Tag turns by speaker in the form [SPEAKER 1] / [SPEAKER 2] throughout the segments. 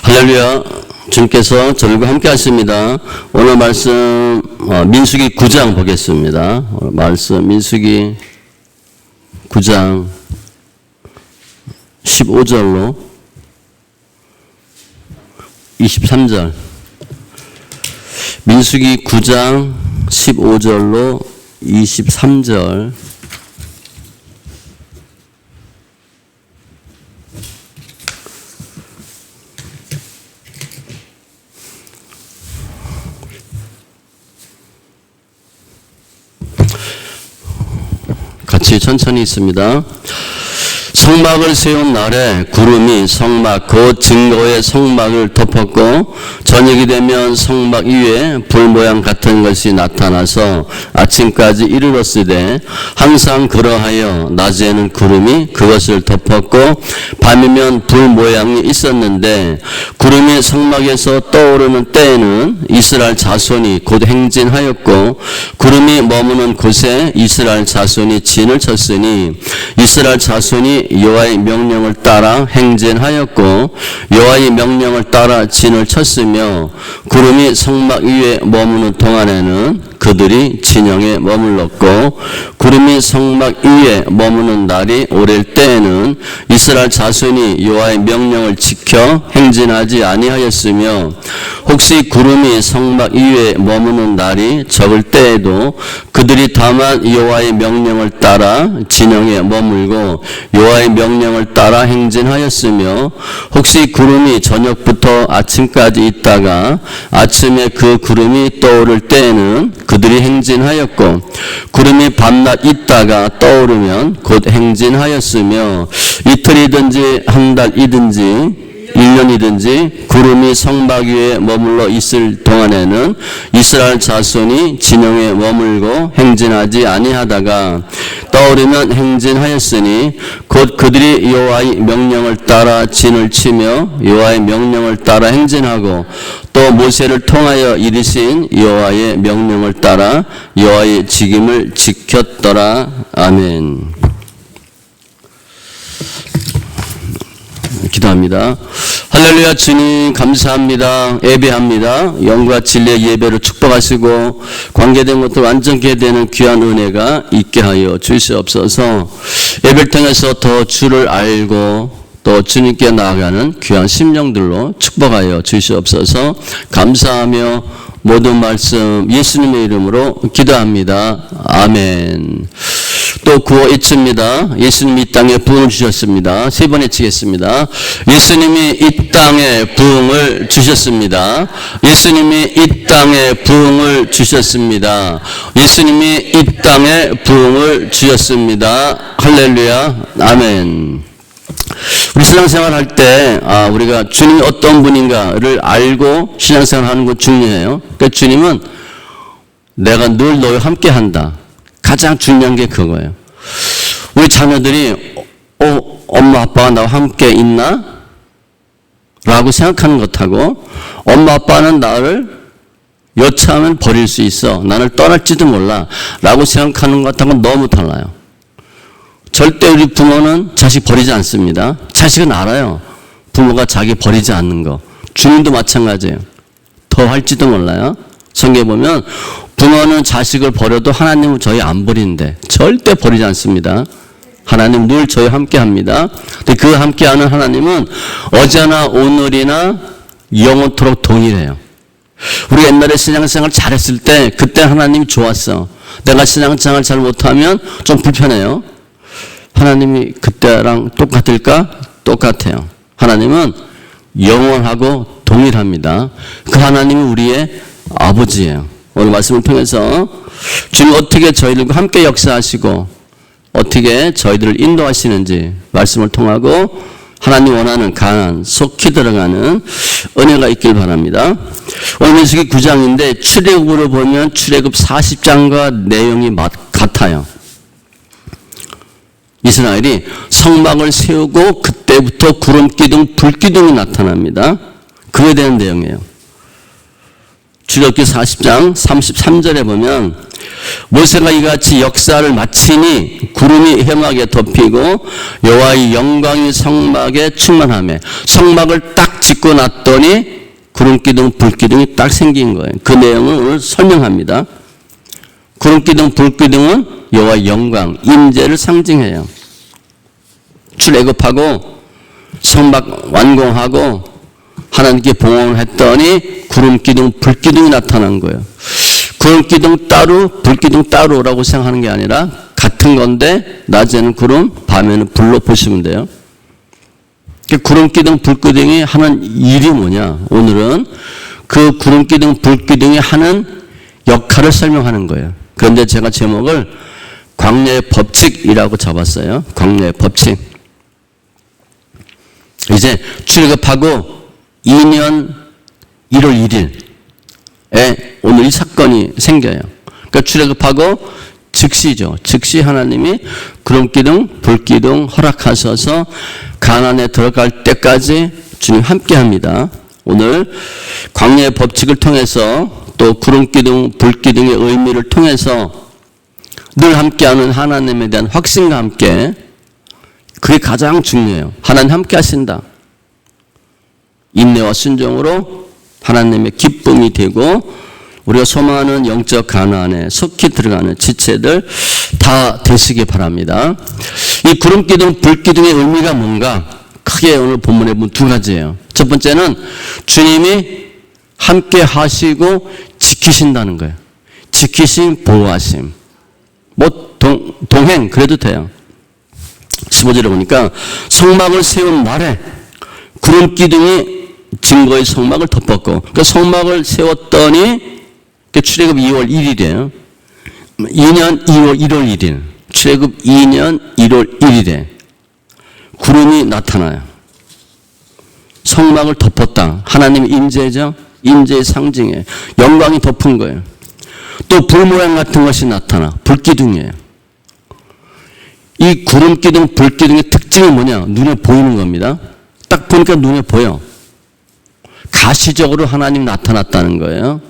[SPEAKER 1] 할렐루야. 주님께서 저들과 함께 하십니다. 오늘 말씀 민수기 9장 보겠습니다. 오늘 말씀 민수기 9장 15절로 23절. 민수기 9장 15절로 23절. 같이 천천히 있습니다. 성막을 세운 날에 구름이 성막 곧 증거의 성막을 덮었고 저녁이 되면 성막 위에 불 모양 같은 것이 나타나서 아침까지 이르렀으되 항상 그러하여 낮에는 구름이 그것을 덮었고 밤이면 불 모양이 있었는데 구름이 성막에서 떠오르는 때에는 이스라엘 자손이 곧 행진하였고 구름이 머무는 곳에 이스라엘 자손이 진을 쳤으니 이스라엘 자손이 여호와의 명령을 따라 행진하였고 여호와의 명령을 따라 진을 쳤으며 구름이 성막 위에 머무는 동안에는 그들이 진영에 머물렀고 구름이 성막 위에 머무는 날이 오랠 때에는 이스라엘 자손이 여호와의 명령을 지켜 행진하지 아니하였으며 혹시 구름이 성막 위에 머무는 날이 적을 때에도 그들이 다만 여호와의 명령을 따라 진영에 머물고 여호와의 명령을 따라 행진하였으며 혹시 구름이 저녁부터 아침까지 있다가 아침에 그 구름이 떠오를 때에는 그들이 행진하였고 구름이 밤낮 있다가 떠오르면 곧 행진하였으며 이틀이든지 한 달이든지 1년이든지 구름이 성막 위에 머물러 있을 동안에는 이스라엘 자손이 진영에 머물고 행진하지 아니하다가 떠오르면 행진하였으니 곧 그들이 여호와의 명령을 따라 진을 치며 여호와의 명령을 따라 행진하고 또 모세를 통하여 이르신 여호와의 명령을 따라 여호와의 직임을 지켰더라. 아멘. 기도합니다. 할렐루야. 주님 감사합니다. 예배합니다. 영과 진리의 예배를 축복하시고 관계된 것들 완전케 되는 귀한 은혜가 있게 하여 주시옵소서. 예배를 통해서 더 주를 알고 또 주님께 나아가는 귀한 심령들로 축복하여 주시옵소서. 감사하며 모든 말씀 예수님의 이름으로 기도합니다. 아멘. 또 구호 외칩니다. 예수님이 이 땅에 부흥을 주셨습니다. 세 번 외치겠습니다. 예수님이 이 땅에 부흥을 주셨습니다. 예수님이 이 땅에 부흥을 주셨습니다. 예수님이 이 땅에 부흥을 주셨습니다. 할렐루야. 아멘. 우리 신앙생활 할 때 우리가 주님이 어떤 분인가를 알고 신앙생활 하는 건 중요해요. 그러니까 주님은 내가 늘 너와 함께 한다. 가장 중요한 게 그거예요. 우리 자녀들이 엄마 아빠가 나와 함께 있나? 라고 생각하는 것하고 엄마 아빠는 나를 여차하면 버릴 수 있어. 나를 떠날지도 몰라. 라고 생각하는 것하고는 너무 달라요. 절대 우리 부모는 자식 버리지 않습니다. 자식은 알아요. 부모가 자기 버리지 않는 거. 주님도 마찬가지예요. 더 할지도 몰라요. 성경에 보면 부모는 자식을 버려도 하나님은 저희 안 버리는데 절대 버리지 않습니다. 하나님 늘 저희 함께 합니다. 근데 그 함께하는 하나님은 어제나 오늘이나 영원토록 동일해요. 우리 옛날에 신앙생활 잘했을 때 그때 하나님이 좋았어. 내가 신앙생활 잘 못하면 좀 불편해요. 하나님이 그때랑 똑같을까? 똑같아요. 하나님은 영원하고 동일합니다. 그 하나님이 우리의 아버지예요. 오늘 말씀을 통해서 주님 어떻게 저희들과 함께 역사하시고 어떻게 저희들을 인도하시는지 말씀을 통하고 하나님 원하는 강한 속히 들어가는 은혜가 있길 바랍니다. 오늘 민수기 9장인데 출애굽으로 보면 출애굽 40장과 내용이 같아요. 이스라엘이 성막을 세우고 그때부터 구름 기둥, 불 기둥이 나타납니다. 그에 대한 내용이에요. 출애굽기 40장 33절에 보면 모세가 이같이 역사를 마치니 구름이 회막에 덮이고 여호와의 영광이 성막에 충만하며 성막을 딱 짓고 났더니 구름기둥 불기둥이 딱 생긴 거예요. 그 내용을 오늘 설명합니다. 구름기둥 불기둥은 여호와의 영광, 임재를 상징해요. 출애굽하고 성막 완공하고 하나님께 봉헌을 했더니 구름기둥 불기둥이 나타난 거예요. 구름기둥 따로 불기둥 따로라고 생각하는 게 아니라 같은 건데 낮에는 구름, 밤에는 불로 보시면 돼요. 구름기둥 불기둥이 하는 일이 뭐냐? 오늘은 그 구름기둥 불기둥이 하는 역할을 설명하는 거예요. 그런데 제가 제목을 광야의 법칙이라고 잡았어요. 광야의 법칙. 이제 출애굽하고 2년 1월 1일에 오늘 이 사건이 생겨요. 그러니까 출애굽하고 즉시죠. 즉시 하나님이 구름기둥, 불기둥 허락하셔서 가나안에 들어갈 때까지 주님 함께합니다. 오늘 광야의 법칙을 통해서 또 구름기둥, 불기둥의 의미를 통해서 늘 함께하는 하나님에 대한 확신과 함께 그게 가장 중요해요. 하나님 함께 하신다. 인내와 순종으로 하나님의 기쁨이 되고 우리가 소망하는 영적 가나안에 속히 들어가는 지체들 다 되시기 바랍니다. 이 구름기둥, 불기둥의 의미가 뭔가 크게 오늘 본문에 보면 두 가지예요. 첫 번째는 주님이 함께 하시고 지키신다는 거예요. 지키심, 보호하심. 뭐 동행 그래도 돼요. 15절에 보니까 성막을 세운 날에 구름기둥이 증거의 성막을 덮었고 그 성막을 세웠더니 출애굽 2월 1일이에요. 2년 1월 1일 출애굽 2년 1월 1일에 구름이 나타나요. 성막을 덮었다. 하나님의 임재죠. 임재의 상징이에요. 영광이 덮은 거예요. 또 불 모양 같은 것이 나타나. 불기둥이에요. 이 구름기둥, 불기둥의 특징이 뭐냐? 눈에 보이는 겁니다. 딱 보니까 눈에 보여. 가시적으로 하나님 나타났다는 거예요.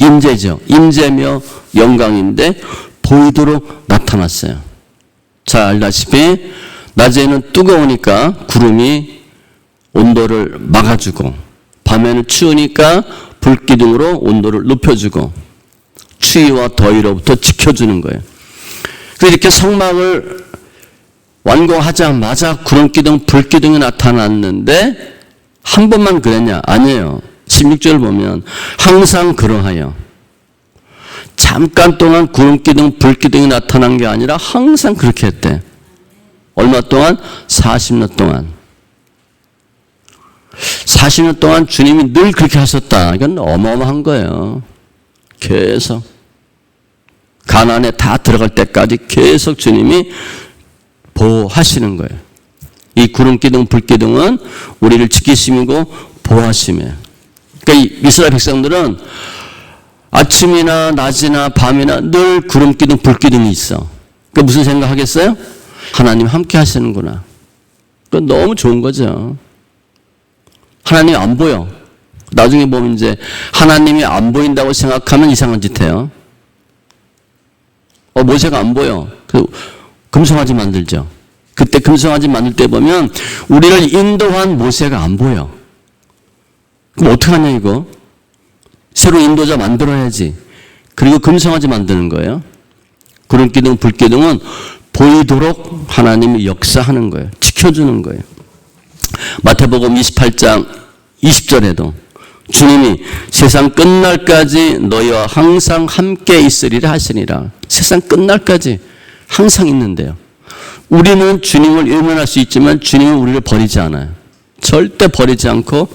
[SPEAKER 1] 임재죠. 임재며 영광인데 보이도록 나타났어요. 잘 알다시피 낮에는 뜨거우니까 구름이 온도를 막아주고 밤에는 추우니까 불기둥으로 온도를 높여주고 추위와 더위로부터 지켜주는 거예요. 그래서 이렇게 성막을 완공하자마자 구름기둥, 불기둥이 나타났는데 한 번만 그랬냐? 아니에요. 16절 보면 항상 그러하여 잠깐 동안 구름기둥, 불기둥이 나타난 게 아니라 항상 그렇게 했대. 얼마 동안? 40년 동안. 40년 동안 주님이 늘 그렇게 하셨다. 이건 어마어마한 거예요. 계속. 가나안에 다 들어갈 때까지 계속 주님이 보호하시는 거예요. 이 구름기둥, 불기둥은 우리를 지키심이고 보호하심이에요. 그러니까 이스라엘 백성들은 아침이나 낮이나 밤이나 늘 구름기둥, 불기둥이 있어. 그러니까 무슨 생각하겠어요? 하나님 함께 하시는구나. 그건 너무 좋은 거죠. 하나님이 안 보여. 나중에 보면 이제 하나님이 안 보인다고 생각하면 이상한 짓 해요. 모세가 안 보여. 금송아지 만들죠. 그때 금송아지 만들 때 보면 우리를 인도한 모세가 안 보여. 그럼 어떡하냐 이거? 새로 인도자 만들어야지. 그리고 금송아지 만드는 거예요. 구름기둥, 불기둥은 보이도록 하나님이 역사하는 거예요. 지켜주는 거예요. 마태복음 28장 20절에도 주님이 세상 끝날까지 너희와 항상 함께 있으리라 하시니라. 세상 끝날까지 항상 있는데요. 우리는 주님을 외면할 수 있지만 주님은 우리를 버리지 않아요. 절대 버리지 않고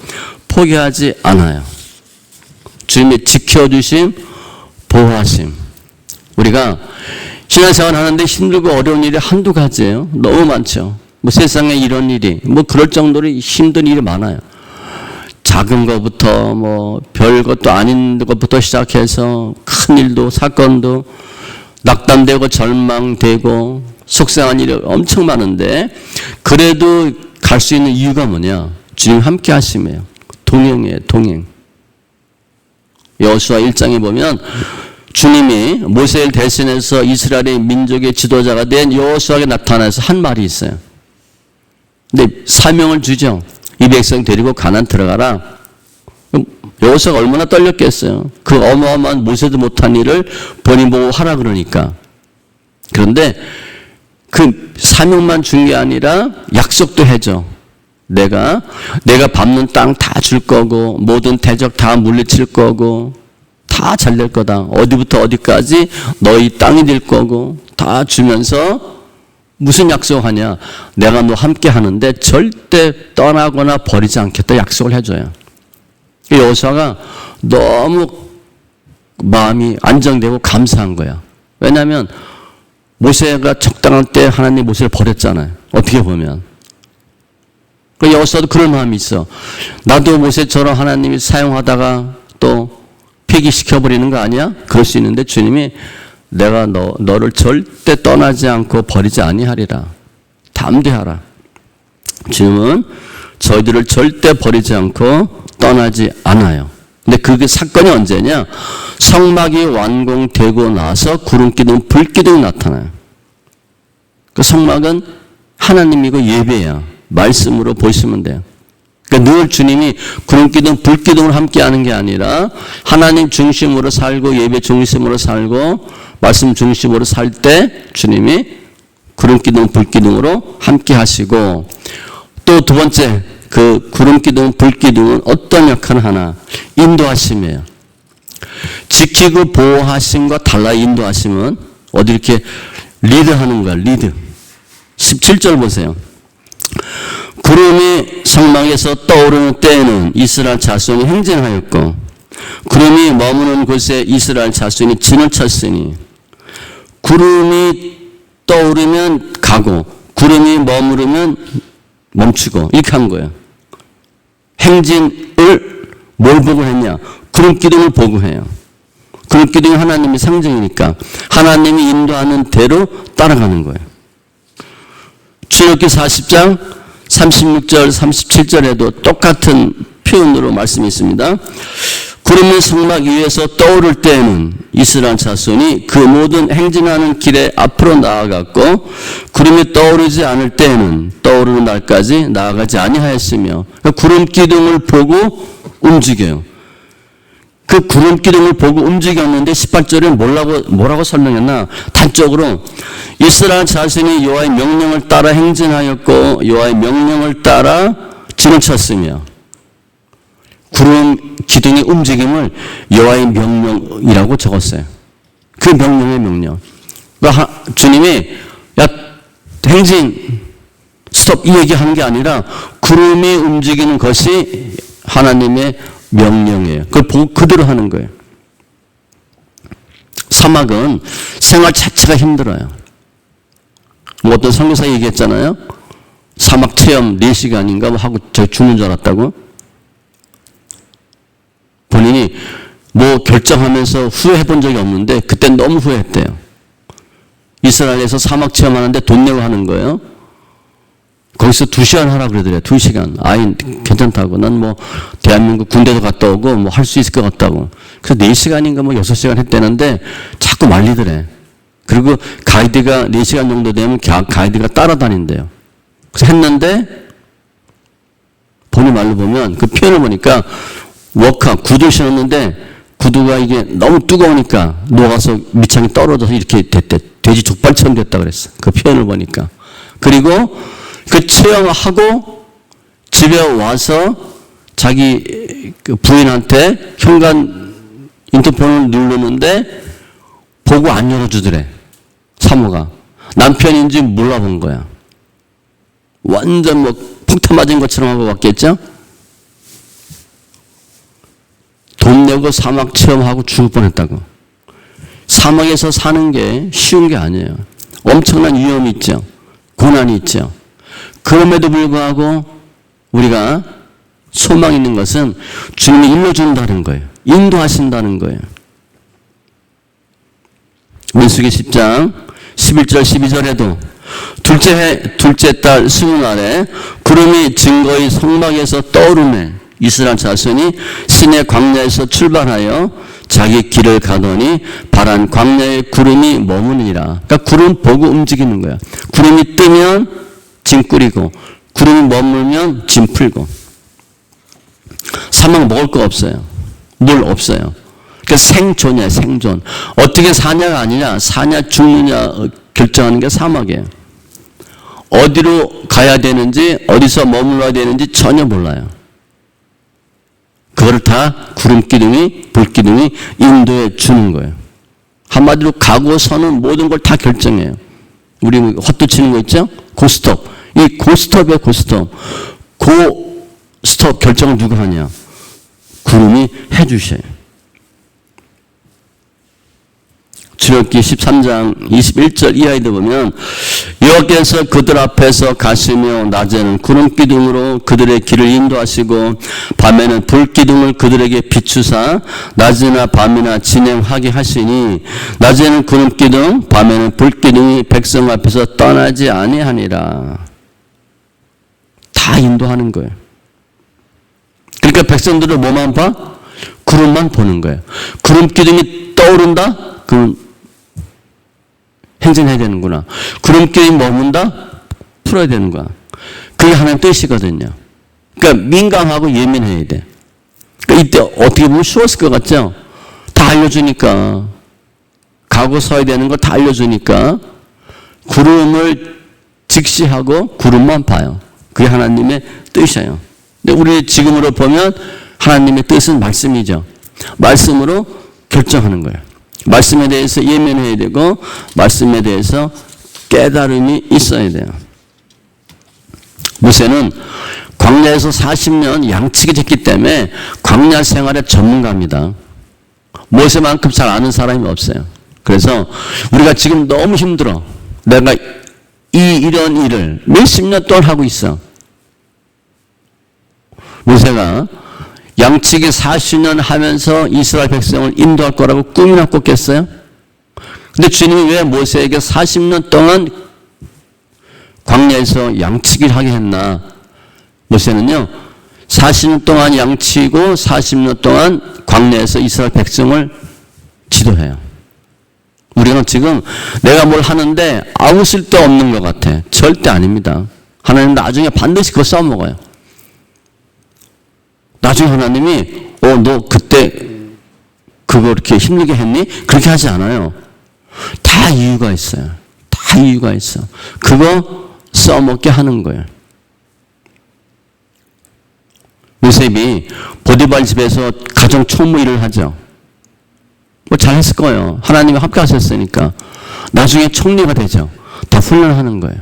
[SPEAKER 1] 포기하지 않아요. 주님의 지켜주심, 보호하심. 우리가 신앙생활 하는데 힘들고 어려운 일이 한두 가지예요. 너무 많죠. 뭐 세상에 이런 일이 뭐 그럴 정도로 힘든 일이 많아요. 작은 것부터 뭐 별것도 아닌 것부터 시작해서 큰 일도 사건도 낙담되고 절망되고 속상한 일이 엄청 많은데 그래도 갈 수 있는 이유가 뭐냐? 주님 함께 하심이에요. 동행이에요. 동행. 여호수아 1장에 보면 주님이 모세를 대신해서 이스라엘의 민족의 지도자가 된 여호수아에게 나타나서 한 말이 있어요. 근데 사명을 주죠. 이 백성 데리고 가나안 들어가라. 여호수아가 얼마나 떨렸겠어요. 그 어마어마한 모세도 못한 일을 본인 보고 하라 그러니까. 그런데 그 사명만 준 게 아니라 약속도 해줘. 내가 밟는 땅 다 줄 거고 모든 대적 다 물리칠 거고 다 잘 될 거다. 어디부터 어디까지 너희 땅이 될 거고 다 주면서 무슨 약속하냐. 내가 너 함께 하는데 절대 떠나거나 버리지 않겠다 약속을 해줘요. 여호수아가 너무 마음이 안정되고 감사한 거야. 왜냐하면 모세가 적당한 때 하나님 모세를 버렸잖아요. 어떻게 보면. 여호수아도 그런 마음이 있어. 나도 모세처럼 하나님이 사용하다가 또 폐기시켜버리는 거 아니야? 그럴 수 있는데 주님이 내가 너를 절대 떠나지 않고 버리지 아니하리라. 담대하라. 주님은 저희들을 절대 버리지 않고 떠나지 않아요. 근데 그게 사건이 언제냐? 성막이 완공되고 나서 구름기둥, 불기둥이 나타나요. 그 성막은 하나님이고 예배야. 말씀으로 보시면 돼요. 그러니까 늘 주님이 구름기둥, 불기둥을 함께 하는 게 아니라 하나님 중심으로 살고 예배 중심으로 살고 말씀 중심으로 살 때 주님이 구름기둥, 불기둥으로 함께 하시고 또 두 번째 그 구름기둥, 불기둥은 어떤 역할을 하나? 인도하심이에요. 지키고 보호하심과 달라 인도하심은 어디 이렇게 리드하는 거야. 리드. 17절 보세요. 구름이 성막에서 떠오르는 때에는 이스라엘 자손이 행진하였고 구름이 머무는 곳에 이스라엘 자손이 진을 쳤으니 구름이 떠오르면 가고 구름이 머무르면 멈추고 이렇게 한 거예요. 행진을 뭘 보고 했냐? 구름기둥을 보고 해요. 구름기둥이 하나님의 상징이니까 하나님이 인도하는 대로 따라가는 거예요. 출애굽기 40장 36절 37절에도 똑같은 표현으로 말씀이 있습니다. 구름이 성막 위에서 떠오를 때에는 이스라엘 자손이 그 모든 행진하는 길에 앞으로 나아갔고 구름이 떠오르지 않을 때에는 떠오르는 날까지 나아가지 아니하였으며 구름 기둥을 보고 움직여요. 그 구름 기둥을 보고 움직였는데 18절에 뭐라고 설명했나? 단적으로 이스라엘 자손이 여호와의 명령을 따라 행진하였고 여호와의 명령을 따라 진을 쳤으며 구름 기둥의 움직임을 여호와의 명령이라고 적었어요. 그 명령의 명령. 그러니까 주님이 야 행진 스톱 이 얘기하는 게 아니라 구름이 움직이는 것이 하나님의 명령이에요. 그걸 보고 그대로 하는 거예요. 사막은 생활 자체가 힘들어요. 어떤 선교사 얘기했잖아요. 사막 체험 4시간인가 뭐 하고 저 죽는 줄 알았다고. 본인이 뭐 결정하면서 후회해 본 적이 없는데 그때 너무 후회했대요. 이스라엘에서 사막 체험하는데 돈 내고 하는 거예요. 거기서 2시간 하라 그러더래요. 2시간. 아이 괜찮다고. 난 뭐 대한민국 군대도 갔다 오고 뭐 할 수 있을 것 같다고. 그래서 4시간인가 뭐 6시간 했대는데 자꾸 말리더래. 그리고 가이드가 4시간 정도 되면 가이드가 따라다닌대요. 그래서 했는데 본인 말로 보면 그 표현을 보니까 구두를 신었는데 구두가 이게 너무 뜨거우니까 녹아서 밑창이 떨어져서 이렇게 됐대. 돼지 족발처럼 됐다 그랬어. 그 표현을 보니까. 그리고 그 체험하고 집에 와서 자기 그 부인한테 현관 인터폰을 누르는데 보고 안 열어주더래. 사모가. 남편인지 몰라본 거야. 완전 뭐 폭탄 맞은 것처럼 하고 왔겠죠? 돈 내고 사막 체험하고 죽을 뻔했다고. 사막에서 사는 게 쉬운 게 아니에요. 엄청난 위험이 있죠. 고난이 있죠. 그럼에도 불구하고 우리가 소망 있는 것은 주님이 일러준다는 거예요. 인도하신다는 거예요. 민수기 10장 11절 12절에도 둘째 달 스무 날에 구름이 증거의 성막에서 떠오르매 이스라엘 자손이 신의 광야에서 출발하여 자기 길을 가더니 바란 광야에 구름이 머무니라. 그러니까 구름 보고 움직이는 거야. 구름이 뜨면 짐 꾸리고 구름이 머물면 짐 풀고. 사막 먹을 거 없어요. 물 없어요. 그러니까 생존이야, 생존. 어떻게 사냐가 아니라 사냐 죽느냐 결정하는 게 사막이에요. 어디로 가야 되는지 어디서 머물러야 되는지 전혀 몰라요. 그걸 다 구름기둥이 불기둥이 인도해 주는 거예요. 한마디로 가고 서는 모든 걸 다 결정해요. 우리 헛도 치는 거 있죠? 고스톱. 이 고스톱이에요, 고스톱. 고스톱 결정을 누가 하냐? 구름이 해 주셔요. 출애굽기 13장 21절 이하에도 보면 여호와께서 그들 앞에서 가시며 낮에는 구름기둥으로 그들의 길을 인도하시고 밤에는 불기둥을 그들에게 비추사 낮이나 밤이나 진행하게 하시니 낮에는 구름기둥 밤에는 불기둥이 백성 앞에서 떠나지 아니하니라. 다 인도하는 거예요. 그러니까 백성들은 뭐만 봐? 구름만 보는 거예요. 구름기둥이 떠오른다? 그럼 행진해야 되는구나. 구름기둥이 머문다? 풀어야 되는 거야. 그게 하나님 뜻이거든요. 그러니까 민감하고 예민해야 돼. 그러니까 이때 어떻게 보면 쉬웠을 것 같죠? 다 알려주니까. 가고 서야 되는 거 다 알려주니까 구름을 직시하고 구름만 봐요. 그게 하나님의 뜻이에요. 근데 우리 지금으로 보면 하나님의 뜻은 말씀이죠. 말씀으로 결정하는 거예요. 말씀에 대해서 예민해야 되고 말씀에 대해서 깨달음이 있어야 돼요. 모세는 광야에서 40년 양치기 했기 때문에 광야 생활의 전문가입니다. 모세만큼 잘 아는 사람이 없어요. 그래서 우리가 지금 너무 힘들어. 내가 이런 일을 몇십 년 동안 하고 있어. 모세가 양치기 40년 하면서 이스라엘 백성을 인도할 거라고 꿈이나 꿨겠어요? 근데 주님이 왜 모세에게 40년 동안 광야에서 양치기를 하게 했나? 모세는요, 40년 동안 양치고 40년 동안 광야에서 이스라엘 백성을 지도해요. 우리는 지금 내가 뭘 하는데 아무 쓸데 없는 것 같아. 절대 아닙니다. 하나님 나중에 반드시 그거 써먹어요. 나중에 하나님이 너 그때 그거 이렇게 힘들게 했니? 그렇게 하지 않아요. 다 이유가 있어요. 다 이유가 있어. 그거 써먹게 하는 거예요. 요셉이 보디발 집에서 가정 총무 일을 하죠. 뭐 잘했을 거예요. 하나님이 함께 하셨으니까. 나중에 총리가 되죠. 다 훈련하는 거예요.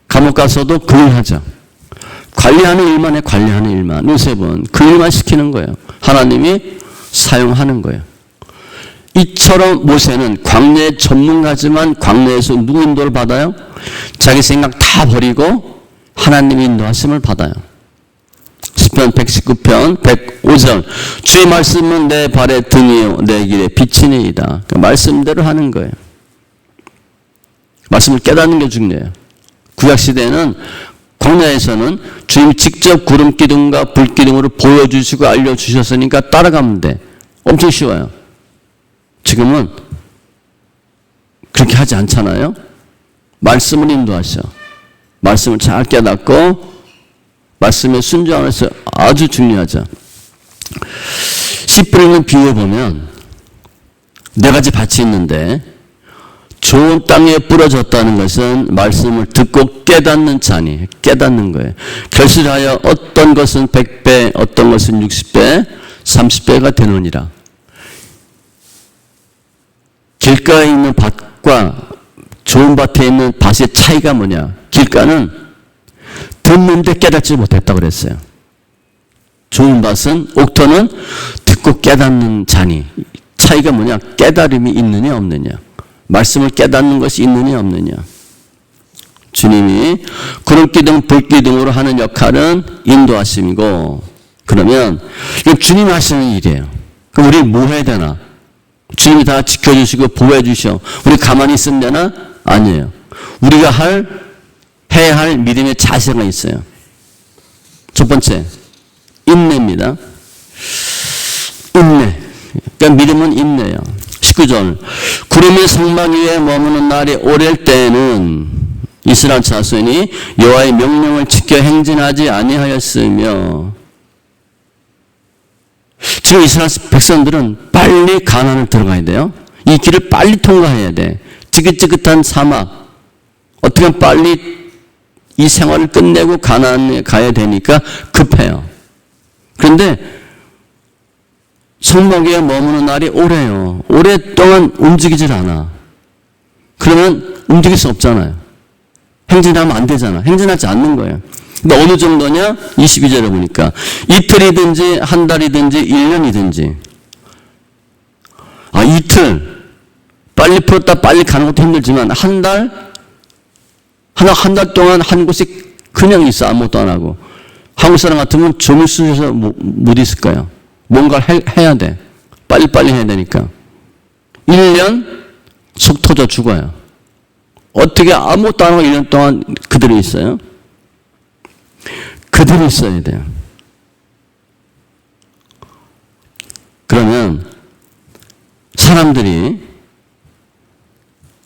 [SPEAKER 1] 감옥 가서도 그 일 하죠. 관리하는 일만 해, 관리하는 일만. 요셉은 그 일만 시키는 거예요. 하나님이 사용하는 거예요. 이처럼 모세는 광야의 전문가지만 광야에서 누구 인도를 받아요? 자기 생각 다 버리고 하나님의 인도하심을 받아요. 시편 119편 105절 주의 말씀은 내 발의 등이요 내 길의 빛이니이다. 그 말씀대로 하는 거예요. 말씀을 깨닫는 게 중요해요. 구약시대에는 광야에서는 주님 직접 구름기둥과 불기둥으로 보여주시고 알려주셨으니까 따라가면 돼. 엄청 쉬워요. 지금은 그렇게 하지 않잖아요. 말씀을 인도하셔. 말씀을 잘 깨닫고 말씀에 순종하면서 아주 중요하죠. 씨 뿌리는 비유에 보면 네 가지 밭이 있는데 좋은 땅에 뿌려졌다는 것은 말씀을 듣고 깨닫는 자니 깨닫는 거예요. 결실하여 어떤 것은 100배 어떤 것은 60배 30배가 되느니라. 길가에 있는 밭과 좋은 밭에 있는 밭의 차이가 뭐냐? 길가는 듣는데 깨닫지 못했다고 그랬어요. 좋은 밭은 옥토는 듣고 깨닫는 자니. 차이가 뭐냐? 깨달음이 있느냐 없느냐. 말씀을 깨닫는 것이 있느냐 없느냐. 주님이 구름기둥 불기둥으로 하는 역할은 인도하심이고, 그러면 이건 주님이 하시는 일이에요. 그럼 우리 뭐 해야 되나? 주님이 다 지켜주시고 보호해 주셔. 우리 가만히 있으면 되나? 아니에요. 우리가 해야 할 믿음의 자세가 있어요. 첫 번째, 인내입니다. 인내. 그러니까 믿음은 인내예요. 19절. 구름이 성막 위에 머무는 날이 오랠 때에는 이스라엘 자손이 여호와의 명령을 지켜 행진하지 아니하였으며, 지금 이스라엘 백성들은 빨리 가나안을 들어가야 돼요. 이 길을 빨리 통과해야 돼. 지긋지긋한 사막, 어떻게 하면 빨리 이 생활을 끝내고 가나안에 가야 되니까 급해요. 그런데 성막 위에 머무는 날이 오래요. 오랫동안 움직이질 않아. 그러면 움직일 수 없잖아요. 행진하면 안 되잖아. 행진하지 않는 거예요. 근데 어느 정도냐? 22절에 보니까 이틀이든지 한 달이든지 1년이든지. 이틀 빨리 풀었다 빨리 가는 것도 힘들지만 한 달 동안 한 곳에 그냥 있어. 아무것도 안 하고. 한국 사람 같으면 점을 쓰셔서 못 있을 거예요. 뭔가를 해야 돼. 빨리빨리 해야 되니까. 1년 속 터져 죽어요. 어떻게 아무것도 안 하고 1년 동안 그대로 있어요? 그대로 있어야 돼요. 그러면 사람들이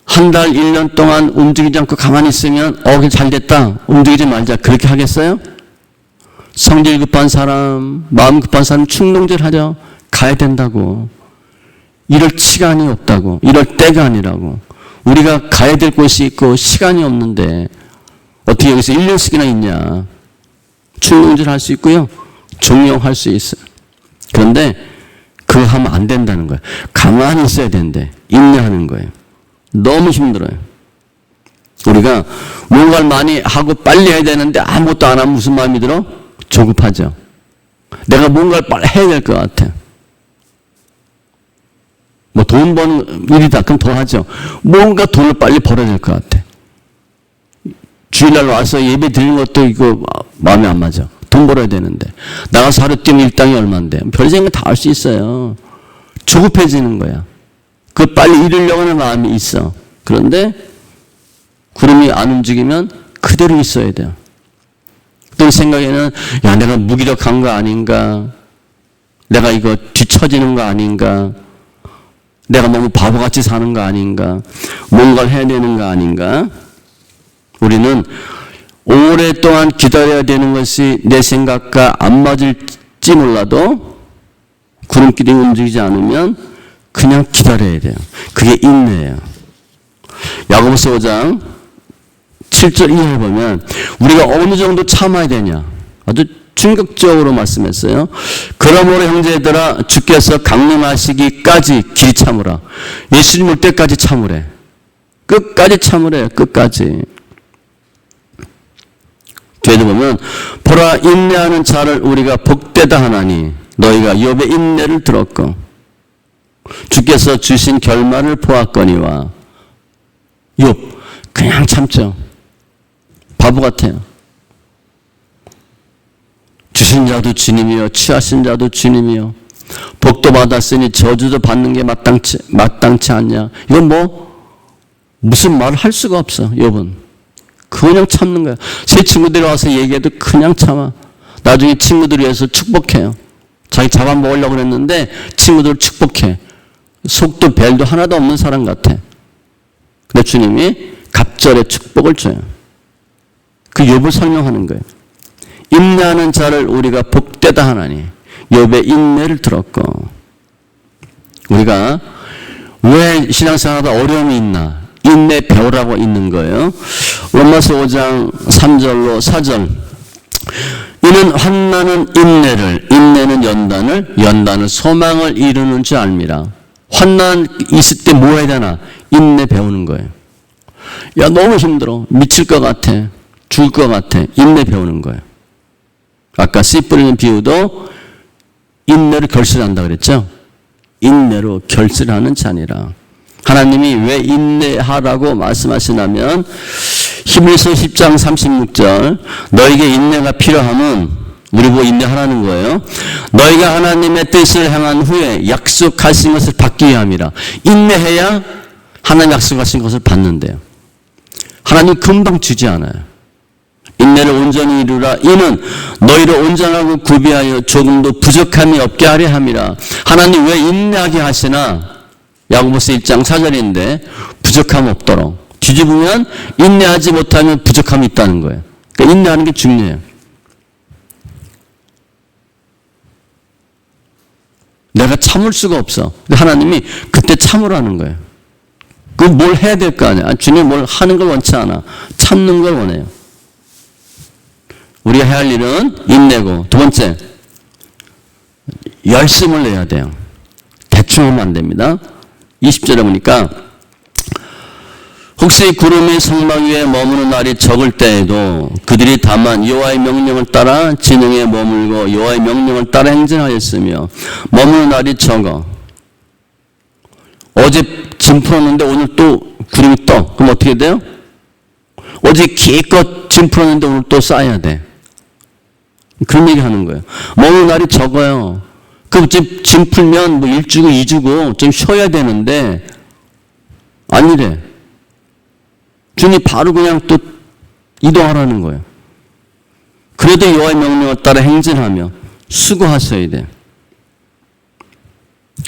[SPEAKER 1] 한 달, 1년 동안 움직이지 않고 가만히 있으면 잘 됐다. 움직이지 말자. 그렇게 하겠어요? 성질 급한 사람, 마음 급한 사람 충동질하죠. 가야 된다고. 이럴 시간이 없다고. 이럴 때가 아니라고. 우리가 가야 될 곳이 있고 시간이 없는데 어떻게 여기서 1년씩이나 있냐. 충동질할 수 있고요. 종용할 수 있어요. 그런데 그거 하면 안 된다는 거예요. 가만히 있어야 되는데 인내하는 거예요. 너무 힘들어요. 우리가 뭔가를 많이 하고 빨리 해야 되는데 아무것도 안 하면 무슨 마음이 들어? 조급하죠. 내가 뭔가를 빨리 해야 될 것 같아. 돈 버는 일이다. 그럼 더 하죠. 뭔가 돈을 빨리 벌어야 될 것 같아. 주일날 와서 예배 드리는 것도 이거 마음에 안 맞아. 돈 벌어야 되는데. 나가서 하루 뛰면 일당이 얼만데. 별 생각 다 할 수 있어요. 조급해지는 거야. 그 빨리 이루려고 하는 마음이 있어. 그런데 구름이 안 움직이면 그대로 있어야 돼요. 또 생각에는 내가 무기력한 거 아닌가? 내가 이거 뒤처지는 거 아닌가? 내가 너무 바보같이 사는 거 아닌가? 뭔가를 해야 되는 거 아닌가? 우리는 오랫동안 기다려야 되는 것이 내 생각과 안 맞을지 몰라도 구름길이 움직이지 않으면 그냥 기다려야 돼요. 그게 인내예요. 야고보서 5장 7절 이하에 보면 우리가 어느 정도 참아야 되냐. 아주 충격적으로 말씀했어요. 그러므로 형제들아 주께서 강림하시기까지 길이 참으라. 예수님 올 때까지 참으래. 끝까지 참으래. 끝까지. 뒤에도 보면 보라 인내하는 자를 우리가 복되다 하나니 너희가 욥의 인내를 들었고 주께서 주신 결말을 보았거니와. 욥 그냥 참죠. 바보 같아요. 주신 자도 주님이요 취하신 자도 주님이요 복도 받았으니 저주도 받는 게 마땅치 않냐. 이건 무슨 말을 할 수가 없어. 욥은 그냥 참는 거야. 새 친구들이 와서 얘기해도 그냥 참아. 나중에 친구들이 위해서 축복해요. 자기 잡아먹으려고 그랬는데 친구들을 축복해. 속도 벨도 하나도 없는 사람 같아. 근데 주님이 갑절의 축복을 줘요. 그 욥을 설명하는 거예요. 인내하는 자를 우리가 복되다 하나니 욥의 인내를 들었고. 우리가 왜 신앙생활하다 어려움이 있나? 인내 배우라고 있는 거예요. 로마서 5장 3절로 4절. 이는 환난은 인내를, 인내는 연단을 소망을 이루는 줄 알미라. 환난 있을 때 뭐 해야 되나? 인내 배우는 거예요. 야 너무 힘들어. 미칠 것 같아. 죽을 것 같아. 인내 배우는 거예요. 아까 씨 뿌리는 비유도 인내로 결실한다 그랬죠? 인내로 결실하는 자니라. 하나님이 왜 인내하라고 말씀하시냐면 히브리서 10장 36절 너에게 인내가 필요함은 우리 보고 인내하라는 거예요. 너희가 하나님의 뜻을 행한 후에 약속하신 것을 받기 위함이라. 인내해야 하나님 약속하신 것을 받는데요. 하나님 금방 주지 않아요. 인내를 온전히 이루라. 이는 너희를 온전하고 구비하여 조금도 부족함이 없게 하려 함이라. 하나님 왜 인내하게 하시나? 야고보서 1장 4절인데 부족함 없도록. 뒤집으면 인내하지 못하면 부족함이 있다는 거예요. 그러니까 인내하는 게 중요해요. 내가 참을 수가 없어. 하나님이 그때 참으라는 거예요. 그럼 뭘 해야 될 거 아니야. 주님 뭘 하는 걸 원치 않아. 참는 걸 원해요. 우리가 해야 할 일은 인내고, 두 번째, 열심을 내야 돼요. 대충 하면 안 됩니다. 20절에 보니까 혹시 구름이 성막 위에 머무는 날이 적을 때에도 그들이 다만 여호와의 명령을 따라 진영에 머물고 여호와의 명령을 따라 행진하였으며 머무는 날이 적어. 어제 짐 풀었는데 오늘 또 구름이 떠. 그럼 어떻게 돼요? 어제 기껏 짐 풀었는데 오늘 또 쌓여야 돼. 그런 얘기 하는 거예요. 머무는 날이 적어요. 그럼 짐 풀면 뭐 1주고 2주고 좀 쉬어야 되는데 아니래. 주님 바로 그냥 또 이동하라는 거예요. 그래도 여호와의 명령을 따라 행진하며 수고하셔야 돼.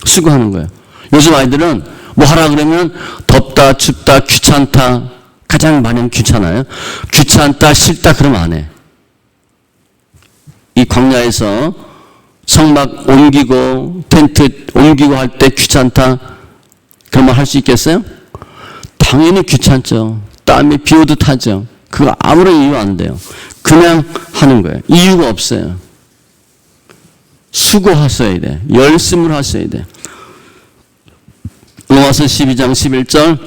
[SPEAKER 1] 수고하는 거예요. 요즘 아이들은 뭐 하라 그러면 덥다, 춥다, 귀찮다. 가장 많이 귀찮아요. 귀찮다, 싫다 그러면 안 해. 이 광야에서 성막 옮기고 텐트 옮기고 할 때 귀찮다 그러면 할 수 있겠어요? 당연히 귀찮죠. 땀이 비 오듯 하죠. 그거 아무런 이유 안 돼요. 그냥 하는 거예요. 이유가 없어요. 수고하셔야 돼. 열심을 하셔야 돼. 로마서 12장 11절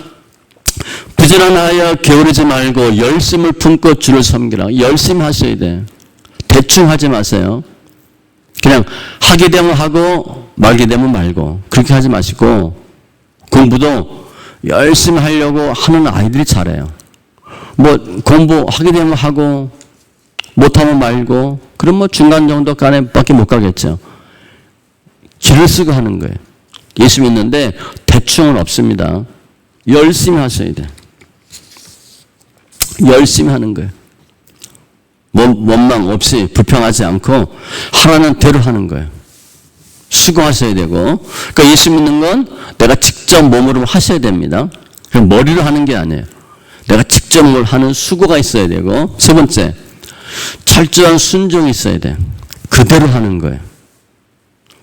[SPEAKER 1] 부지런하여 게으르지 말고 열심을 품고 주를 섬기라. 열심히 하셔야 돼. 대충 하지 마세요. 그냥 하게 되면 하고 말게 되면 말고 그렇게 하지 마시고 공부도 열심히 하려고 하는 아이들이 잘해요. 뭐 공부하게 되면 하고 못하면 말고 그럼 뭐 중간 정도까지밖에 못 가겠죠. 길을 쓰고 하는 거예요. 예수 믿는데 대충은 없습니다. 열심히 하셔야 돼. 열심히 하는 거예요. 원망 없이 불평하지 않고 하라는 대로 하는 거예요. 수고하셔야 되고, 그러니까 예수 믿는 건 내가 직접 몸으로 하셔야 됩니다. 그냥 머리로 하는 게 아니에요. 내가 직접 뭘 하는 수고가 있어야 되고, 세 번째, 철저한 순종이 있어야 돼. 그대로 하는 거예요.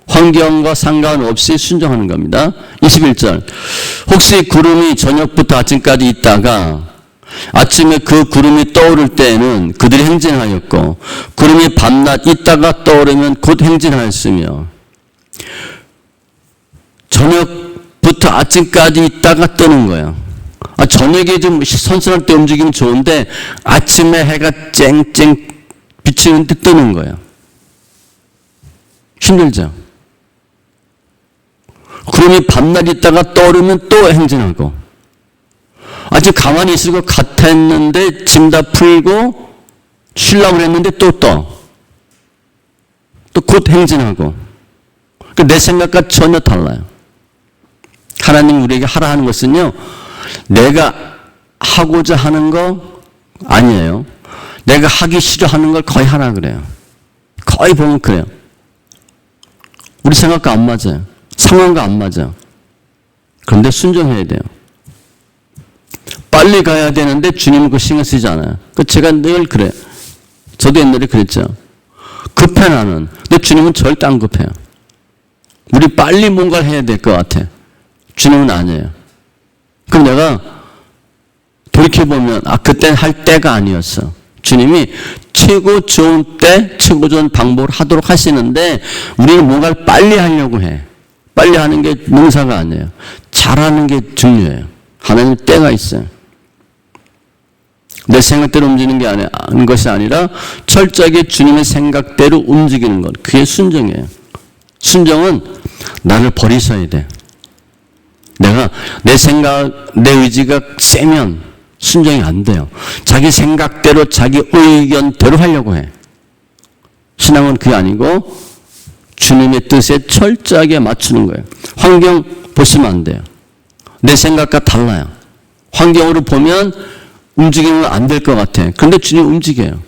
[SPEAKER 1] 환경과 상관없이 순종하는 겁니다. 21절. 혹시 구름이 저녁부터 아침까지 있다가 아침에 그 구름이 떠오를 때에는 그들이 행진하였고 구름이 밤낮 있다가 떠오르면 곧 행진하였으며 저녁부터 아침까지 있다가 뜨는 거예요. 저녁에 좀 선선할 때 움직이면 좋은데 아침에 해가 쨍쨍 비치는 때 뜨는 거예요. 힘들죠? 구름이 밤낮 있다가 떠오르면 또 행진하고 아주 가만히 있을 것 같았는데 짐 다 풀고 쉬려고 했는데 또 곧 행진하고 내 생각과 전혀 달라요. 하나님 우리에게 하라 하는 것은요 내가 하고자 하는 거 아니에요. 내가 하기 싫어하는 걸 거의 하라 그래요. 거의 보면 그래요. 우리 생각과 안 맞아요. 상황과 안 맞아요. 그런데 순종해야 돼요. 빨리 가야 되는데 주님은 그 신경 쓰지 않아요. 제가 늘 그래요. 저도 옛날에 그랬죠. 급해 나는. 근데 주님은 절대 안 급해요. 우리 빨리 뭔가를 해야 될 것 같아. 주님은 아니에요. 그럼 내가 돌이켜보면 그때는 할 때가 아니었어. 주님이 최고 좋은 때, 최고 좋은 방법을 하도록 하시는데 우리는 뭔가를 빨리 하려고 해. 빨리 하는 게 능사가 아니에요. 잘하는 게 중요해요. 하나님 때가 있어요. 내 생각대로 움직이는 게 아닌 것이 아니라 철저하게 주님의 생각대로 움직이는 것. 그게 순종이에요. 순종은 나를 버리셔야 돼. 내가 내 생각, 내 의지가 세면 순종이 안 돼요. 자기 생각대로 자기 의견대로 하려고 해. 신앙은 그게 아니고 주님의 뜻에 철저하게 맞추는 거예요. 환경 보시면 안 돼요. 내 생각과 달라요. 환경으로 보면 움직이면 안 될 것 같아. 그런데 주님 움직여요.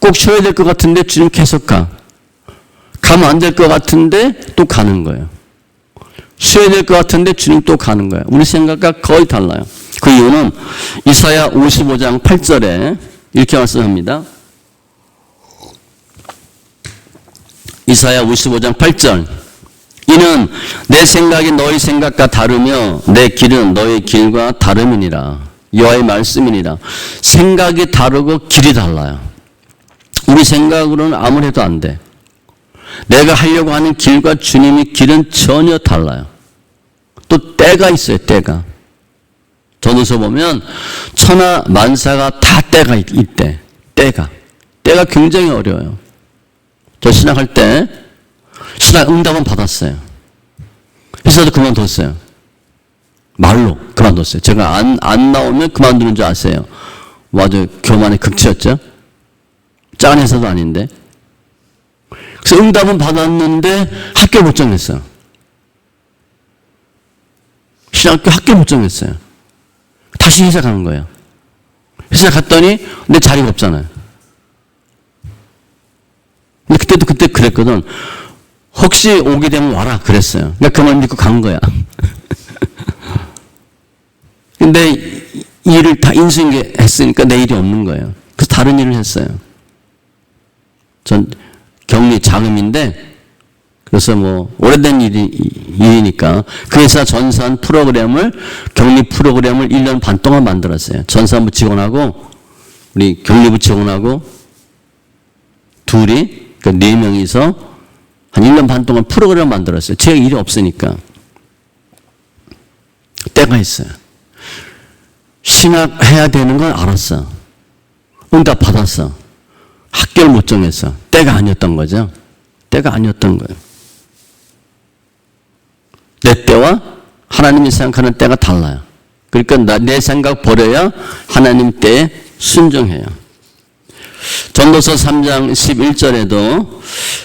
[SPEAKER 1] 꼭 쉬어야 될 것 같은데 주님 계속 가. 가면 안 될 것 같은데 또 가는 거예요. 쉬어야 될 것 같은데 주님 또 가는 거예요. 우리 생각과 거의 달라요. 그 이유는 이사야 55장 8절에 이렇게 말씀합니다. 이사야 55장 8절. 이는 내 생각이 너희 생각과 다르며 내 길은 너희 길과 다름이니라. 여호와의 말씀이니라. 생각이 다르고 길이 달라요. 우리 생각으로는 아무리 해도 안 돼. 내가 하려고 하는 길과 주님의 길은 전혀 달라요. 또 때가 있어요. 때가. 전도서 보면 천하 만사가 다 때가 있대. 때가 굉장히 어려워요. 저 신학할 때 신학 응답은 받았어요. 회사도 그만뒀어요. 말로 그만뒀어요. 제가 안 나오면 그만두는 줄 아세요. 맞아요. 교만의 극치였죠. 작은 회사도 아닌데. 그래서 응답은 받았는데 학교 못 정했어요. 신학교 학교 못 정했어요. 다시 회사 가는 거예요. 회사 갔더니 내 자리가 없잖아요. 근데 그때도 그때 그랬거든. 혹시 오게 되면 와라 그랬어요. 그러니까 그만 믿고 간 거야. 근데 일을 다 인수인계했으니까 내 일이 없는 거예요. 그래서 다른 일을 했어요. 전 격리 자금인데 그래서 뭐 오래된 일이니까 그 회사 전산 프로그램을 격리 프로그램을 1년 반 동안 만들었어요. 전산부 직원하고 우리 격리부 직원하고 둘이 그 4명이서 한 1년 반 동안 프로그램을 만들었어요. 제가 일이 없으니까. 때가 있어요. 신학해야 되는 건 알았어. 응답 받았어. 학교를 못 정했어. 때가 아니었던 거죠. 때가 아니었던 거예요. 내 때와 하나님이 생각하는 때가 달라요. 그러니까 내 생각 버려야 하나님 때에 순종해요. 전도서 3장 11절에도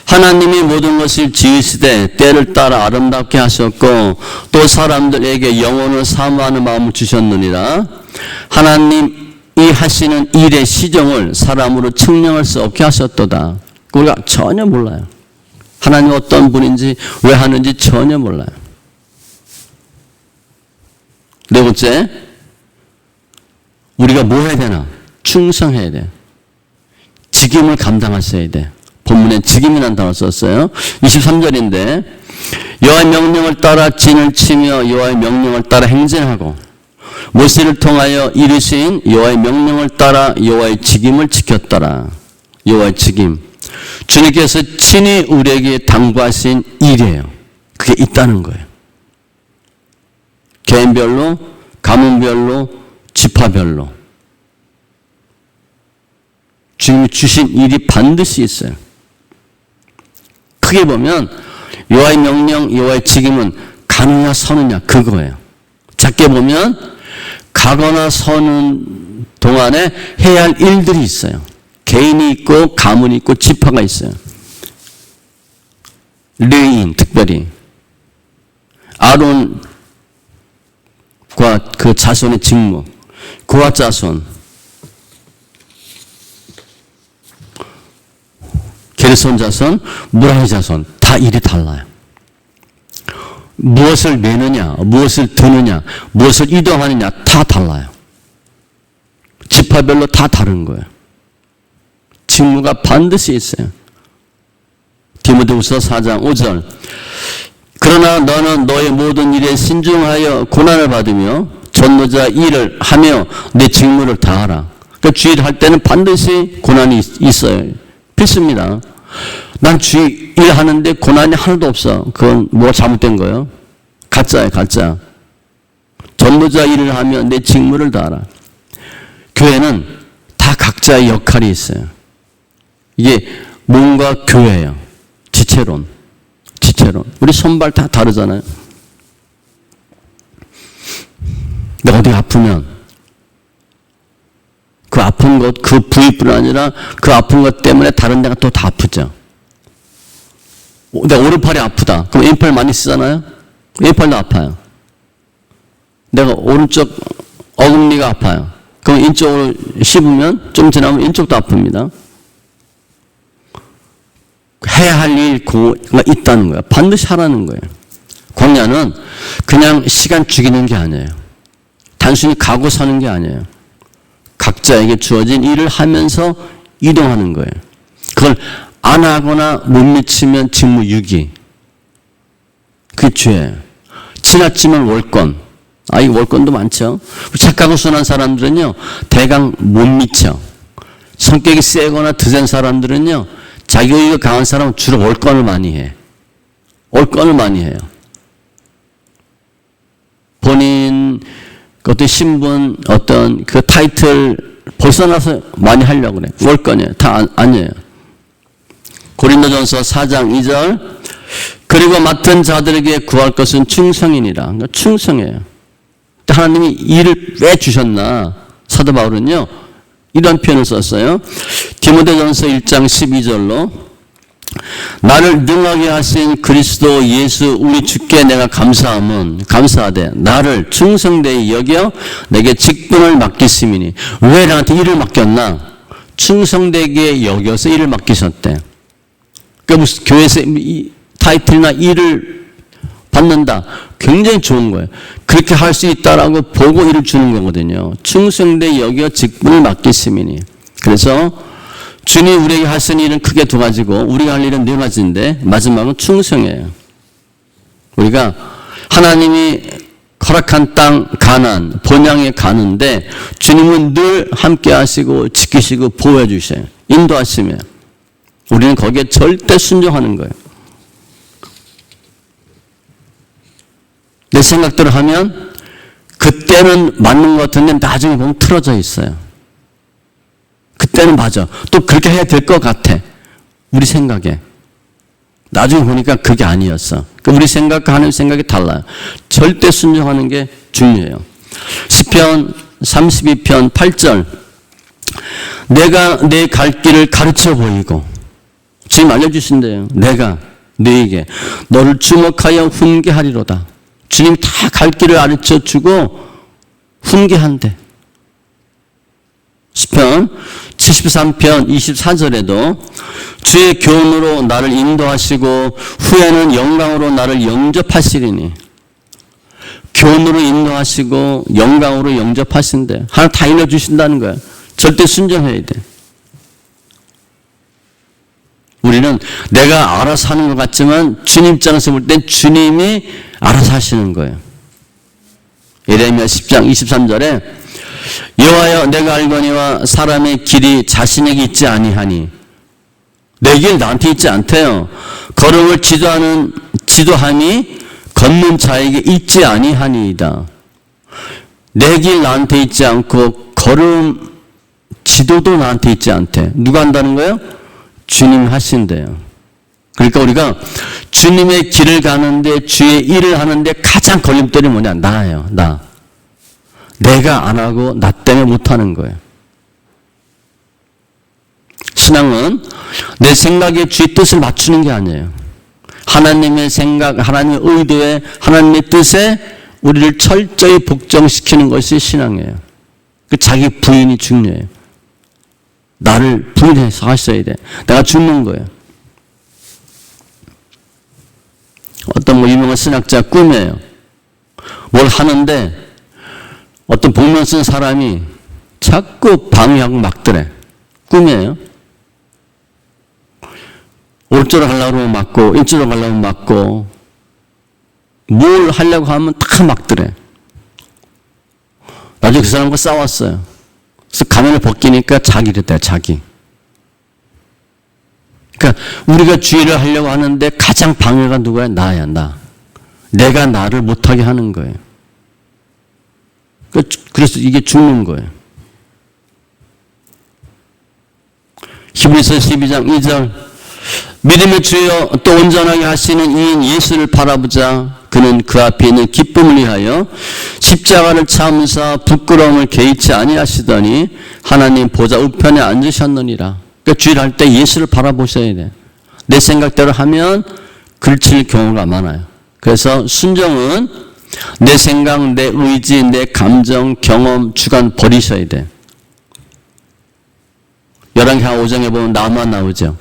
[SPEAKER 1] 하나님이 모든 것을 지으시되 때를 따라 아름답게 하셨고 또 사람들에게 영혼을 사모하는 마음을 주셨느니라. 하나님이 하시는 일의 시정을 사람으로 측량할 수 없게 하셨도다. 우리가 전혀 몰라요. 하나님 어떤 분인지 왜 하는지 전혀 몰라요. 네 번째, 우리가 뭐 해야 되나? 충성해야 돼. 직임을 감당하셔야 돼. 본문에 직임이라는 단어 썼어요. 23절인데 여호와의 명령을 따라 진을 치며 여호와의 명령을 따라 행진하고 모세를 통하여 이르신 여호와의 명령을 따라 여호와의 직임을 지켰더라. 여호와의 직임. 주님께서 친히 우리에게 당부하신 일이에요. 그게 있다는 거예요. 개인별로, 가문별로, 지파별로 주님이 주신 일이 반드시 있어요. 크게 보면 여호와의 명령, 여호와의 직임은 가느냐 서느냐 그거예요. 작게 보면 가거나 서는 동안에 해야 할 일들이 있어요. 개인이 있고 가문이 있고 지파가 있어요. 레위인 특별히 아론과 그 자손의 직무, 그와 자손, 게르손 자손, 무라리 자손 다 일이 달라요. 무엇을 내느냐, 무엇을 드느냐, 무엇을 이동하느냐 다 달라요. 지파별로 다 다른 거예요. 직무가 반드시 있어요. 디모데후서 4장 5절. 그러나 너는 너의 모든 일에 신중하여 고난을 받으며 전도자 일을 하며 내 직무를 다하라. 그러니까 주일 할 때는 반드시 고난이 있어요. 필수입니다. 난 주일 하는데 고난이 하나도 없어. 그건 뭐가 잘못된 거예요? 가짜예요, 가짜. 전도자 일을 하며 내 직무를 다하라. 교회는 다 각자의 역할이 있어요. 이게 몸과 교회예요. 지체론. 우리 손발 다 다르잖아요. 내가 어디 아프면 그 아픈 것, 그 부위뿐 아니라 그 아픈 것 때문에 다른 데가 또 다 아프죠. 내가 오른팔이 아프다. 그럼 왼팔 많이 쓰잖아요. 왼팔도 아파요. 내가 오른쪽 어금니가 아파요. 그럼 왼쪽으로 씹으면 좀 지나면 왼쪽도 아픕니다. 해야 할 일가 있다는 거야. 반드시 하라는 거예요. 광야는 그냥 시간 죽이는 게 아니에요. 단순히 가고 사는 게 아니에요. 각자에게 주어진 일을 하면서 이동하는 거예요. 그걸 안 하거나 못 미치면 직무유기. 그게 죄예요. 지나치면 월권. 이 월권도 많죠. 착하고 순한 사람들은요, 대강 못 미쳐. 성격이 세거나 드센 사람들은요, 자기의가 강한 사람은 주로 월권을 많이 해. 월권을 많이 해요. 본인 어떤 신분, 어떤 그 타이틀 벗어나서 많이 하려고 그래. 월권이에요. 다 아니에요. 고린도전서 4장 2절. 그리고 맡은 자들에게 구할 것은 충성이니라. 그러니까 충성해요. 하나님이 일을 왜 주셨나? 사도 바울은요, 이런 표현을 썼어요. 디모데전서 1장 12절로 나를 능하게 하신 그리스도 예수 우리 주께 내가 감사하되 나를 충성되이 여겨 내게 직분을 맡기심이니. 왜 나한테 일을 맡겼나? 충성되게 여겨서 일을 맡기셨대. 그러니까 무슨 교회에서 타이틀이나 일을 받는다. 굉장히 좋은 거예요. 그렇게 할 수 있다라고 보고 일을 주는 거거든요. 충성되이 여겨 직분을 맡기심이니. 그래서 주님 우리에게 하신 일은 크게 두 가지고 우리가 할 일은 네 가지인데 마지막은 충성이에요. 우리가 하나님이 허락한 땅 가나안, 본향에 가는데 주님은 늘 함께 하시고 지키시고 보호해 주셔요. 인도하시면 우리는 거기에 절대 순종하는 거예요. 내 생각대로 하면 그때는 맞는 것 같은데 나중에 보면 틀어져 있어요. 그때는 맞아. 또 그렇게 해야 될 것 같아. 우리 생각에. 나중에 보니까 그게 아니었어. 우리 생각과 하나님 생각이 달라요. 절대 순종하는 게 중요해요. 시편 32편 8절. 내가 내 갈 길을 가르쳐 보이고. 지금 알려주신대요. 내가 너에게 너를 주목하여 훈계하리로다. 주님이 다 갈 길을 가르쳐 주고 훈계한대. 시편 73편 24절에도 주의 교훈으로 나를 인도하시고 후에는 영광으로 나를 영접하시리니. 교훈으로 인도하시고 영광으로 영접하신대. 하나 다 알려주신다는 거야. 절대 순종해야 돼. 우리는 내가 알아서 하는 것 같지만 주님 입장에서 볼 땐 주님이 알아서 하시는 거예요. 예레미야 10장 23절에 여호와여 내가 알거니와 사람의 길이 자신에게 있지 아니하니. 내 길 나한테 있지 않대요. 걸음을 지도함이 걷는 자에게 있지 아니하니이다. 내 길 나한테 있지 않고 걸음 지도도 나한테 있지 않대. 누가 한다는 거예요? 주님 하신대요. 그러니까 우리가 주님의 길을 가는데 주의 일을 하는데 가장 걸림돌이 뭐냐? 나예요. 나. 내가 안 하고 나 때문에 못하는 거예요. 신앙은 내 생각에 주의 뜻을 맞추는 게 아니에요. 하나님의 생각, 하나님의 의도에, 하나님의 뜻에 우리를 철저히 복종시키는 것이 신앙이에요. 자기 부인이 중요해요. 나를 부인해서 하셔야 돼. 내가 죽는 거예요. 어떤 유명한 신학자 꿈이에요. 뭘 하는데 어떤 복면 쓴 사람이 자꾸 방해하고 막더래. 꿈이에요. 오른쪽으로 가려고 하면 막고, 왼쪽으로 가려고 하면 막고, 뭘 하려고 하면 다 막더래. 나중에 그 사람과 싸웠어요. 그래서 가면을 벗기니까 자기랬대요, 자기. 그러니까 우리가 주의를 하려고 하는데 가장 방해가 누구야? 나야, 나. 내가 나를 못하게 하는 거예요. 그래서 이게 죽는 거예요. 히브리서 12장 2절 믿음의 주여 또 온전하게 하시는 이인 예수를 바라보자. 그는 그 앞에 있는 기쁨을 위하여 십자가를 참으사 부끄러움을 개의치 아니하시더니 하나님 보좌 우편에 앉으셨느니라. 그러니까 주의를 할 때 예수를 바라보셔야 돼. 내 생각대로 하면 그칠 경우가 많아요. 그래서 순종은 내 생각, 내 의지, 내 감정, 경험, 주관 버리셔야 돼. 열왕기하 5장에 보면 나만 나오죠.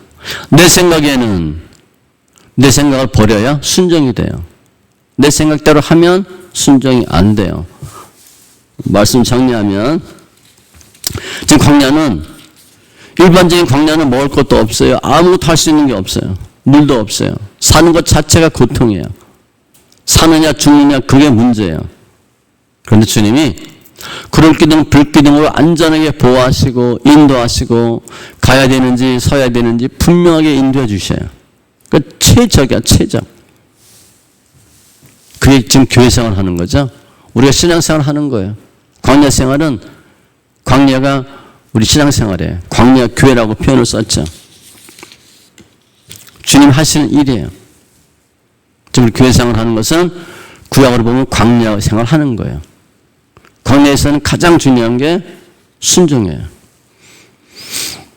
[SPEAKER 1] 내 생각에는 내 생각을 버려야 순종이 돼요. 내 생각대로 하면 순종이 안 돼요. 말씀 정리하면 지금 광야는 일반적인 광야는 먹을 것도 없어요. 아무것도 할 수 있는 게 없어요. 물도 없어요. 사는 것 자체가 고통이에요. 사느냐 죽느냐 그게 문제예요. 그런데 주님이 구름기둥 불기둥으로 안전하게 보호하시고 인도하시고 가야 되는지 서야 되는지 분명하게 인도해 주셔요. 그 최적이야, 최적. 그게 지금 교회 생활 하는 거죠. 우리가 신앙 생활 하는 거예요. 광야 생활은 광야가 우리 신앙 생활이에요. 광야 교회라고 표현을 썼죠. 주님 하시는 일이에요. 지금 우리 교회 생활 하는 것은 구약으로 보면 광야 생활 하는 거예요. 광야에서는 가장 중요한 게 순종이에요.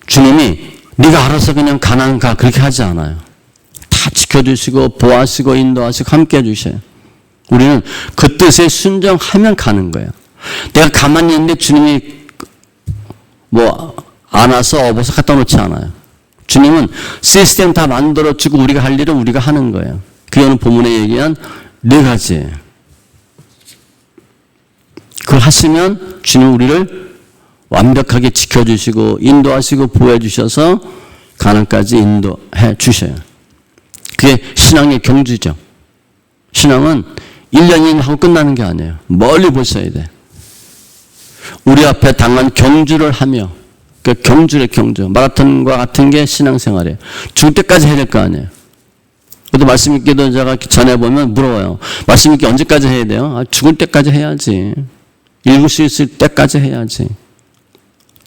[SPEAKER 1] 주님이 네가 알아서 그냥 가나안 가 그렇게 하지 않아요. 다 지켜주시고 보호하시고 인도하시고 함께 해주셔요. 우리는 그 뜻에 순종하면 가는 거예요. 내가 가만히 있는데 주님이 안아서 업어서 갖다 놓지 않아요. 주님은 시스템 다 만들어주고 우리가 할 일은 우리가 하는 거예요. 그게 오늘 본문에 얘기한 4가지. 그걸 하시면 주님 우리를 완벽하게 지켜주시고 인도하시고 보호해 주셔서 가나안까지 인도해 주셔요. 그게 신앙의 경주죠. 신앙은 1년 2년 하고 끝나는 게 아니에요. 멀리 보셔야 돼. 우리 앞에 당한 경주를 하며 그 경주래 경주. 마라톤과 같은 게 신앙생활이에요. 죽을 때까지 해야 될 거 아니에요. 그래도 말씀 읽기도 제가 전해보면 물어봐요. 말씀 읽기 언제까지 해야 돼요? 죽을 때까지 해야지. 읽을 수 있을 때까지 해야지.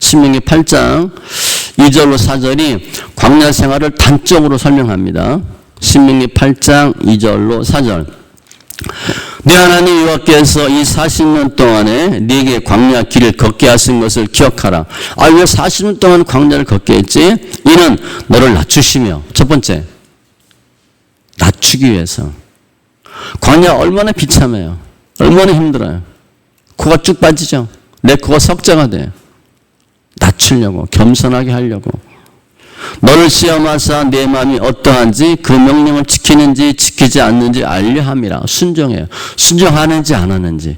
[SPEAKER 1] 신명기 8장 2절로 4절이 광야 생활을 단적으로 설명합니다. 신명기 8장 2절로 4절. 네 하나님 여호와께서 이 40년 동안에 네게 광야 길을 걷게 하신 것을 기억하라. 왜 40년 동안 광야를 걷게 했지? 이는 너를 낮추시며, 첫 번째 낮추기 위해서. 광야 얼마나 비참해요. 얼마나 힘들어요. 코가 쭉 빠지죠. 내 코가 석자가 돼요. 낮추려고, 겸손하게 하려고. 너를 시험하사 내 마음이 어떠한지 그 명령을 지키는지 지키지 않는지 알려 함이라. 순종해요. 순종하는지 안 하는지.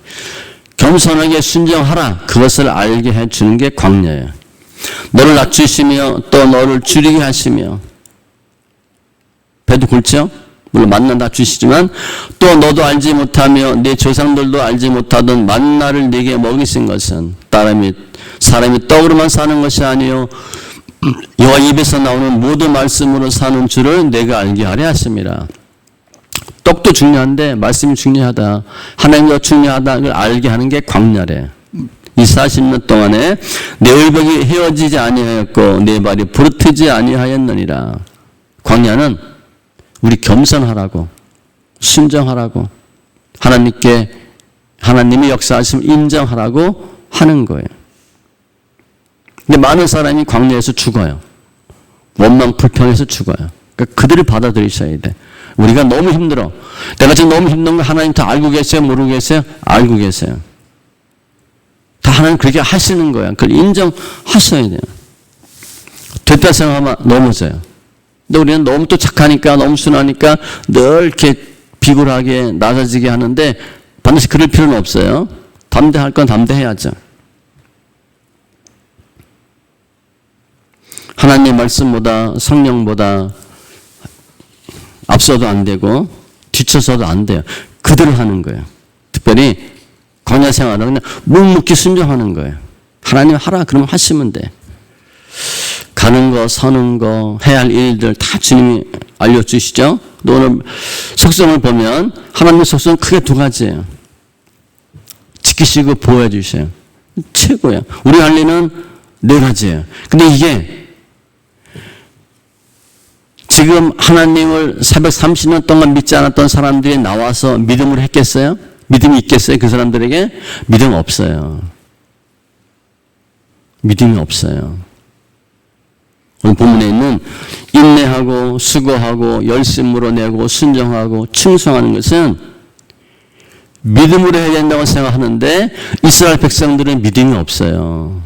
[SPEAKER 1] 겸손하게 순종하라. 그것을 알게 해주는 게 광야예요. 너를 낮추시며 또 너를 줄이게 하시며. 배도 굵죠? 물론 만나 낮추시지만 또 너도 알지 못하며 내 조상들도 알지 못하던 만나를 네게 먹이신 것은 사람이 떡으로만 사는 것이 아니요 여호와 입에서 나오는 모든 말씀으로 사는 줄을 내가 알게 하려 하심이라. 떡도 중요한데 말씀이 중요하다. 하나님도 중요하다. 그걸 알게 하는 게 광야래. 이 40년 동안에 내 의복이 헤어지지 아니하였고 내 발이 부르트지 아니하였느니라. 광야는 우리 겸손하라고, 순종하라고, 하나님의 역사하심을 인정하라고 하는 거예요. 근데 많은 사람이 광야에서 죽어요. 원망 불평해서 죽어요. 그러니까 그들을 받아들이셔야 돼. 우리가 너무 힘들어. 내가 지금 너무 힘든 거 하나님 다 알고 계세요? 모르고 계세요? 알고 계세요. 다 하나님 그렇게 하시는 거야. 그걸 인정하셔야 돼요. 됐다 생각하면 넘어져요. 근데 우리는 너무 또 착하니까, 너무 순하니까 늘 이렇게 비굴하게 낮아지게 하는데 반드시 그럴 필요는 없어요. 담대할 건 담대해야죠. 하나님의 말씀보다 성령보다 앞서도 안 되고 뒤쳐서도 안 돼요. 그대로 하는 거예요. 특별히 광야 생활은 그냥 묵묵히 순종하는 거예요. 하나님 하라 그러면 하시면 돼. 가는 거, 서는 거, 해야 할 일들 다 주님이 알려주시죠. 또 오늘 속성을 보면 하나님의 속성은 크게 2가지예요. 지키시고 보호해 주셔요. 최고예요. 우리 할 일은 4가지예요. 근데 이게 지금 하나님을 430년 동안 믿지 않았던 사람들이 나와서 믿음을 했겠어요? 믿음이 있겠어요? 그 사람들에게? 믿음 없어요. 믿음이 없어요. 오늘 본문에 있는 인내하고 수고하고 열심으로 내고 순종하고 충성하는 것은 믿음으로 해야 된다고 생각하는데 이스라엘 백성들은 믿음이 없어요.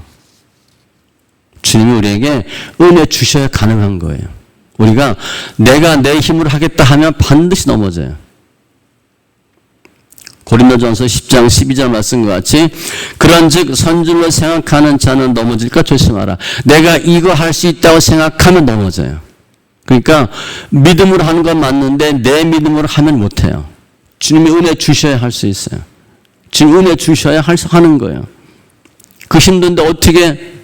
[SPEAKER 1] 주님이 우리에게 은혜 주셔야 가능한 거예요. 우리가 내가 내 힘으로 하겠다 하면 반드시 넘어져요. 고린도전서 10장 12절 말씀과 같이 그런즉 선줄로 생각하는 자는 넘어질까 조심하라. 내가 이거 할 수 있다고 생각하면 넘어져요. 그러니까 믿음으로 하는 건 맞는데 내 믿음으로 하면 못해요. 주님이 은혜 주셔야 할 수 있어요. 주님 은혜 주셔야 하는 거예요. 그 힘든데 어떻게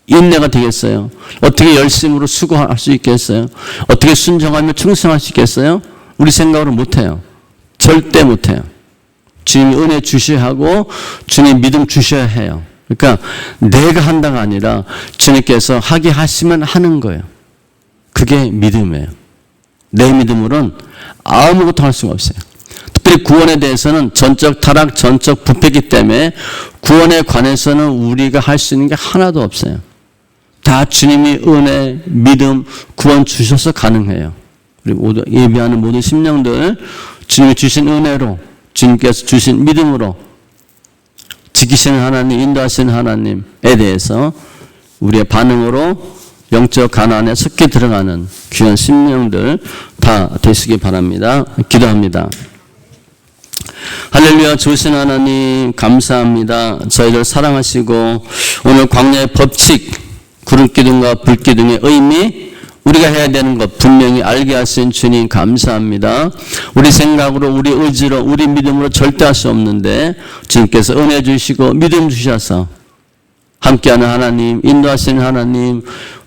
[SPEAKER 1] 인내가 되겠어요? 어떻게 열심으로 수고할 수 있겠어요? 어떻게 순종하며 충성할 수 있겠어요? 우리 생각으로 못해요. 절대 못해요. 주님이 은혜 주셔야 하고 주님 믿음 주셔야 해요. 그러니까 내가 한다가 아니라 주님께서 하게 하시면 하는 거예요. 그게 믿음이에요. 내 믿음으로는 아무것도 할 수가 없어요. 특별히 구원에 대해서는 전적 타락, 전적 부패이기 때문에 구원에 관해서는 우리가 할 수 있는 게 하나도 없어요. 다 주님이 은혜, 믿음, 구원 주셔서 가능해요. 우리 모두 예배하는 모든 심령들 주님이 주신 은혜로, 주님께서 주신 믿음으로 지키시는 하나님, 인도하시는 하나님에 대해서 우리의 반응으로 영적 가난에 섞여 들어가는 귀한 심령들 다 되시기 바랍니다. 기도합니다. 할렐루야. 주신 하나님 감사합니다. 저희를 사랑하시고 오늘 광야의 법칙, 구름기둥과 불기둥의 의미, 우리가 해야 되는 것 분명히 알게 하신 주님 감사합니다. 우리 생각으로, 우리 의지로, 우리 믿음으로 절대 할 수 없는데 주님께서 은혜 주시고 믿음 주셔서 함께하는 하나님, 인도하시는 하나님,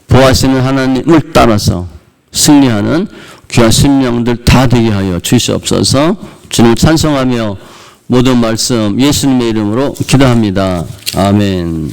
[SPEAKER 1] 보호하시는 하나님을 따라서 승리하는 귀한 심령들 다 되게 하여 주시옵소서. 주님 찬송하며 모든 말씀 예수님의 이름으로 기도합니다. 아멘.